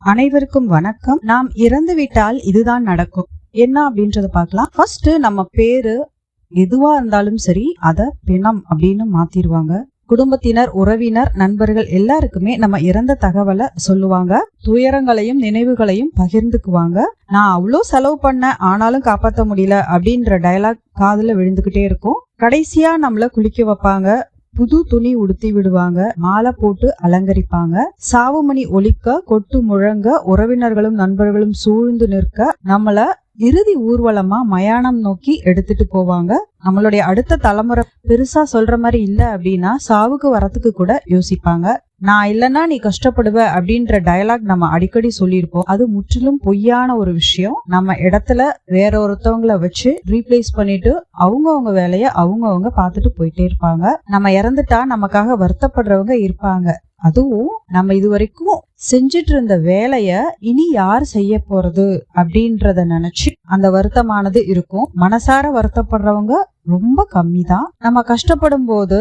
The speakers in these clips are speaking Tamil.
அனைவருக்கும் வணக்கம். நாம் இறந்துவிட்டால் இதுதான் நடக்கும். என்ன அப்படின்றத பார்க்கலாம். ஃபர்ஸ்ட் நம்ம பேரு எதுவா இருந்தாலும் சரி அத பிணம் அப்படின்னு மாத்திருவாங்க. குடும்பத்தினர், உறவினர், நண்பர்கள் எல்லாருக்குமே நம்ம இறந்த தகவலை சொல்லுவாங்க. துயரங்களையும் நினைவுகளையும் பகிர்ந்துக்குவாங்க. நான் அவ்வளோ செலவு பண்ண ஆனாலும் காப்பாற்ற முடியல அப்படின்ற டயலாக் காதுல விழுந்துகிட்டே இருக்கும். கடைசியா நம்மள குளிக்க வைப்பாங்க. புது துணி உடுத்தி விடுவாங்க. மாலை போட்டு அலங்கரிப்பாங்க. சாவுமணி ஒலிக்க, கொட்டு முழங்க, உறவினர்களும் நண்பர்களும் சூழ்ந்து நிற்க நம்மள இறுதி ஊர்வலமா மயானம் நோக்கி எடுத்துட்டு போவாங்க. நம்மளுடைய அடுத்த தலைமுறை பெருசா சொல்ற மாதிரி இல்ல அப்படின்னா சாவுக்கு வரத்துக்கு கூட யோசிப்பாங்க. நான் இல்லைன்னா நீ கஷ்டப்படுவ அப்படின்ற டயலாக் நம்ம அடிக்கடி சொல்லியிருப்போம். அது முற்றிலும் பொய்யான ஒரு விஷயம். நம்ம இடத்துல வேற ஒருத்தவங்கள வச்சு ரீப்ளேஸ் பண்ணிட்டு அவங்க வேலைய அவங்க பார்த்துட்டு போயிட்டே இருப்பாங்க. நம்ம இறந்துட்டா நமக்காக வருத்தப்படுறவங்க இருப்பாங்க. அதுவும் நம்ம இது வரைக்கும் செஞ்சிட்டு இருந்த வேலைய இனி யார் செய்ய போறது அப்படின்றத நினைச்சு அந்த வருத்தமானது இருக்கும். மனசார வருத்தப்படுறவங்க ரொம்ப கம்மி தான். நம்ம கஷ்டப்படும் போது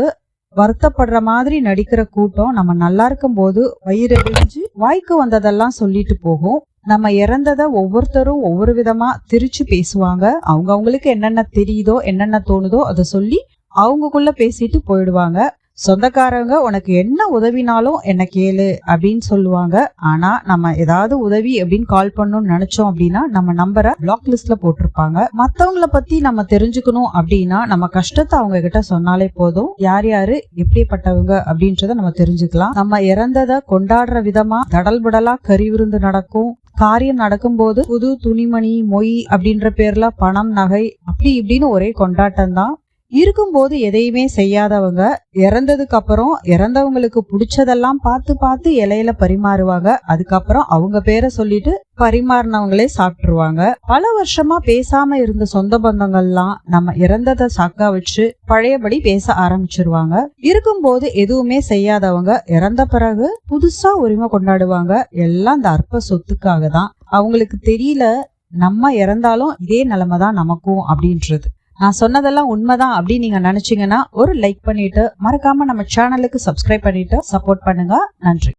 வருத்தப்படுற மாதிரி நடிக்கிற கூட்டம் நம்ம நல்லா இருக்கும் போது வயிறெறிஞ்சு வாய்க்கு வந்ததெல்லாம் சொல்லிட்டு போகும். நம்ம இறந்ததை ஒவ்வொருத்தரும் ஒவ்வொரு விதமா திரிச்சு பேசுவாங்க. அவங்களுக்கு என்னென்ன தெரியுதோ என்னென்ன தோணுதோ அதை சொல்லி அவங்களுக்குள்ள பேசிட்டு போயிடுவாங்க. சொந்தக்காரங்க உனக்கு என்ன உதவினாலும் என்ன கேளு அப்படின்னு சொல்லுவாங்க. ஆனா நம்ம ஏதாவது உதவி அப்படின்னு கால் பண்ணணும்னு நினைச்சோம் அப்படின்னா நம்ம நம்பரை பிளாக் லிஸ்ட்ல போட்டிருப்பாங்க. மத்தவங்கள பத்தி நம்ம தெரிஞ்சுக்கணும் அப்படின்னா நம்ம கஷ்டத்தை அவங்க கிட்ட சொன்னாலே போதும். யார் யாரு எப்படிப்பட்டவங்க அப்படின்றத நம்ம தெரிஞ்சுக்கலாம். நம்ம இறந்ததை கொண்டாடுற விதமா தடல் புடலா கறி விருந்து நடக்கும். காரியம் நடக்கும் போது புது துணிமணி, மொய் அப்படின்ற பேர்ல பணம், நகை அப்படி இப்படின்னு ஒரே கொண்டாட்டம் தான். இருக்கும்போது எதையுமே செய்யாதவங்க இறந்ததுக்கு அப்புறம் இறந்தவங்களுக்கு பிடிச்சதெல்லாம் பார்த்து இலையில பரிமாறுவாங்க. அதுக்கப்புறம் அவங்க பேரை சொல்லிட்டு பரிமாறினவங்களே சாப்பிட்டுருவாங்க. பல வருஷமா பேசாம இருந்த சொந்த பந்தங்கள்லாம் நம்ம இறந்ததை சாக்கா வச்சு பழையபடி பேச ஆரம்பிச்சிருவாங்க. இருக்கும்போது எதுவுமே செய்யாதவங்க இறந்த பிறகு புதுசா உரிமை கொண்டாடுவாங்க. எல்லாம் இந்த அற்ப சொத்துக்காக தான். அவங்களுக்கு தெரியல நம்ம இறந்தாலும் இதே நிலைமை தான் நமக்கும் அப்படின்றது. நான் சொன்னதெல்லாம் உண்மைதான் அப்படின்னு நீங்க நினைச்சீங்கன்னா ஒரு லைக் பண்ணிட்டு மறக்காம நம்ம சேனலுக்கு சப்ஸ்கிரைப் பண்ணிட்டு சப்போர்ட் பண்ணுங்க. நன்றி.